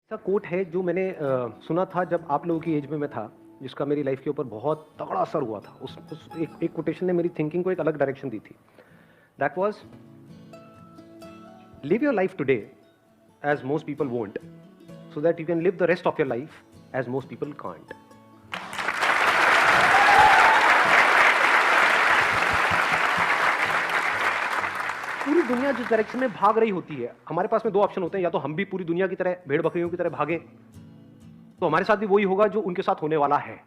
ऐसा कोट है जो मैंने सुना था जब आप लोगों की एज में मैं था, जिसका मेरी लाइफ के ऊपर बहुत तगड़ा असर हुआ था। उस एक कोटेशन ने मेरी थिंकिंग को एक अलग डायरेक्शन दी थी। That was, live your life today as most people won't, so that you can live the rest of your life as most people can't. पूरी दुनिया जिस डायरेक्शन में भाग रही होती है, हमारे पास में दो ऑप्शन होते हैं। या तो हम भी पूरी दुनिया की तरह भेड़ बकरियों की तरह भागें, तो हमारे साथ भी वही होगा जो उनके साथ होने वाला है,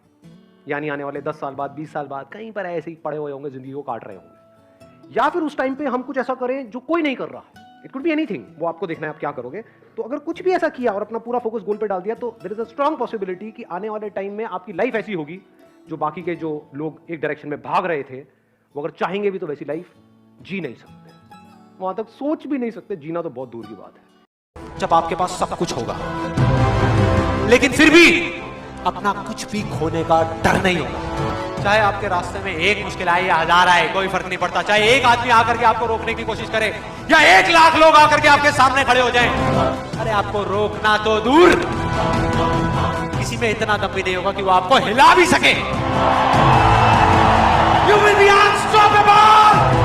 यानी आने वाले 10 साल बाद, 20 साल बाद कहीं पर ऐसे ही पड़े हुए होंगे, जिंदगी को काट रहे होंगे। या फिर उस टाइम पे हम कुछ ऐसा करें जो कोई नहीं कर रहा है। इट कुड बी एनीथिंग, वो आपको देखना है आप क्या करोगे। तो अगर कुछ भी ऐसा किया और अपना पूरा फोकस गोल पे डाल दिया, तो there is a strong possibility कि आने वाले टाइम में आपकी लाइफ ऐसी होगी जो बाकी के जो लोग एक डायरेक्शन में भाग रहे थे, वो अगर चाहेंगे भी तो वैसी लाइफ जी नहीं सकते, वहां तक सोच भी नहीं सकते। जीना तो बहुत दूर की बात है। जब आपके पास सब कुछ होगा, लेकिन फिर भी अपना कुछ भी खोने का डर नहीं होगा। चाहे आपके रास्ते में एक मुश्किल आए या 1000 आए, कोई फर्क नहीं पड़ता। चाहे एक आदमी आकर के आपको रोकने की कोशिश करे या 1 लाख लोग आकर के आपके सामने खड़े हो जाएं, अरे आपको रोकना तो दूर, किसी में इतना दम भी नहीं होगा कि वो आपको हिला भी सके। You will be unstoppable!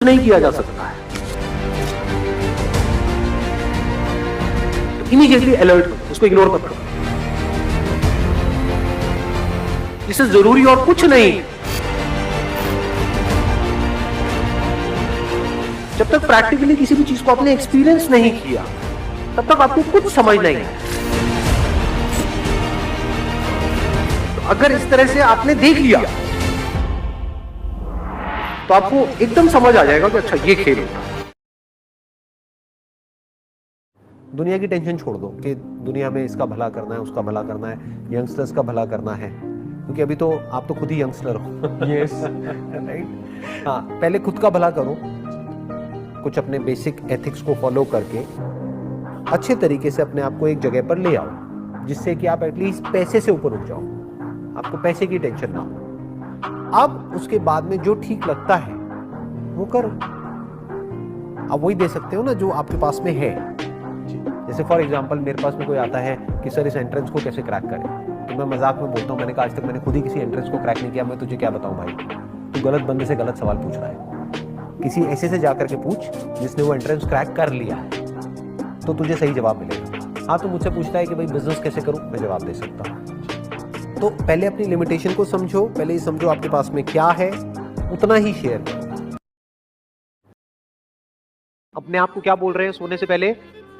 नहीं किया जा सकता है, तो इमीडिएटली अलर्ट करो, उसको इग्नोर मत करो। इससे जरूरी और कुछ नहीं। जब तक प्रैक्टिकली किसी भी चीज को आपने एक्सपीरियंस नहीं किया, तब तक आपको कुछ समझ नहीं है। तो अगर इस तरह से आपने देख लिया, तो आपको एकदम समझ आ जाएगा कि अच्छा ये खेल होता है। दुनिया की टेंशन छोड़ दो कि दुनिया में इसका भला करना है, उसका भला करना है, यंगस्टर्स का भला करना है, क्योंकि अभी तो आप तो खुद ही यंगस्टर हो। Yes, right. हाँ, पहले खुद का भला करो, कुछ अपने बेसिक एथिक्स को फॉलो करके अच्छे तरीके से अपने आप को एक जगह पर ले आओ, जिससे कि आप एटलीस्ट पैसे से ऊपर उठ जाओ, आपको पैसे की टेंशन ना हो। अब उसके बाद में जो ठीक लगता है वो करो। आप वही दे सकते हो ना जो आपके पास में है। जैसे फॉर एग्जांपल मेरे पास में कोई आता है कि सर इस एंट्रेंस को कैसे क्रैक करें, तो मैं मजाक में बोलता हूँ, मैंने कहा आज तक मैंने खुद ही किसी एंट्रेंस को क्रैक नहीं किया, मैं तुझे क्या बताऊँ भाई, तू गलत बंदे से गलत सवाल पूछ रहा है। किसी ऐसे से जाकर के पूछ जिसने वो एंट्रेंस क्रैक कर लिया है, तो तुझे सही जवाब मिलेगा। हाँ, तो मुझसे पूछता है कि भाई बिजनेस कैसे करूँ, मैं जवाब दे सकता हूँ। तो पहले अपनी लिमिटेशन को समझो, पहले ये समझो आपके पास में क्या है, उतना ही शेयर करो। अपने आप को क्या बोल रहे हैं सोने से पहले?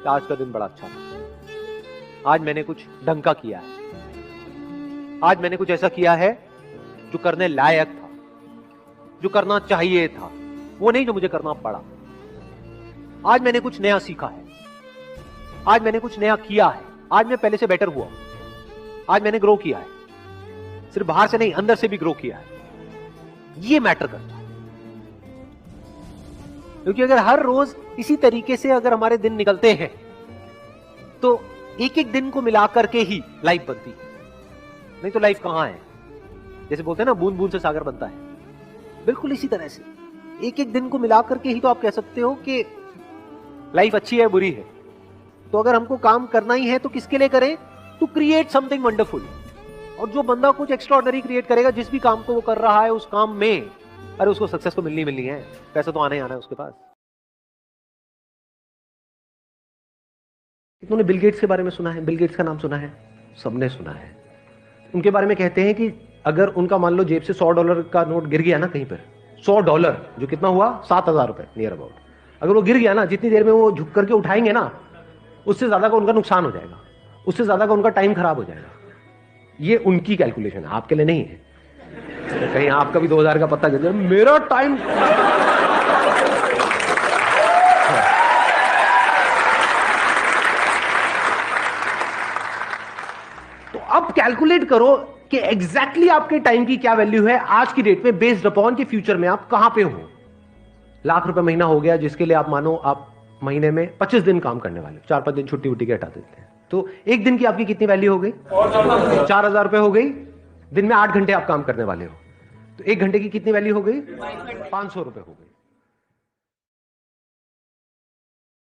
आज का दिन बड़ा अच्छा था, आज मैंने कुछ ढंग का किया है, आज मैंने कुछ ऐसा किया है जो करने लायक था, जो करना चाहिए था, वो नहीं जो मुझे करना पड़ा। आज मैंने कुछ नया सीखा है, आज मैंने कुछ नया किया है, आज मैं पहले से बेटर हुआ, आज मैंने ग्रो किया है, सिर्फ बाहर से नहीं अंदर से भी ग्रो किया है। ये मैटर करता है, क्योंकि अगर हर रोज इसी तरीके से अगर हमारे दिन निकलते हैं, तो एक एक दिन को मिलाकर के ही लाइफ बनती है, नहीं तो लाइफ कहां है। जैसे बोलते हैं ना, बूंद बूंद से सागर बनता है, बिल्कुल इसी तरह से एक एक दिन को मिलाकर के ही तो आप कह सकते हो कि लाइफ अच्छी है बुरी है। तो अगर हमको काम करना ही है तो किसके लिए करें? To create something wonderful. और जो बंदा कुछ एक्स्ट्राऑर्डिनरी क्रिएट करेगा, जिस भी काम को वो कर रहा है, उस काम में, अरे उसको सक्सेस तो मिलनी है, पैसा तो आना ही आना है उसके पास। कितनों ने बिल गेट्स के बारे में सुना है? बिल गेट्स का नाम सुना है? सबने सुना है। उनके बारे में कहते हैं कि अगर उनका मान लो जेब से $100 का नोट गिर गया ना कहीं पर, $100 जो कितना हुआ 7,000 रुपए नियर अबाउट, अगर वो गिर गया ना, जितनी देर में वो झुक करके उठाएंगे ना, उससे ज्यादा का उनका नुकसान हो जाएगा, उससे ज्यादा का उनका टाइम खराब हो जाएगा। ये उनकी कैलकुलेशन है, आपके लिए नहीं है। कहीं आपका भी 2000 का पत्ता गिर जाए, मेरा टाइम। तो अब कैलकुलेट करो कि एग्जैक्टली आपके टाइम की क्या वैल्यू है आज की डेट में, बेस्ड अपॉन कि फ्यूचर में आप कहां पे हो। लाख रुपए महीना हो गया, जिसके लिए आप मानो आप महीने में 25 दिन काम करने वाले, 4-5 दिन छुट्टी उट्टी के हटा देते हैं, तो एक दिन की आपकी कितनी वैल्यू हो गई? 4,000 रुपए हो गई। दिन में 8 घंटे आप काम करने वाले हो, तो 1 घंटे की कितनी वैल्यू हो गई? 500 रुपए हो गई।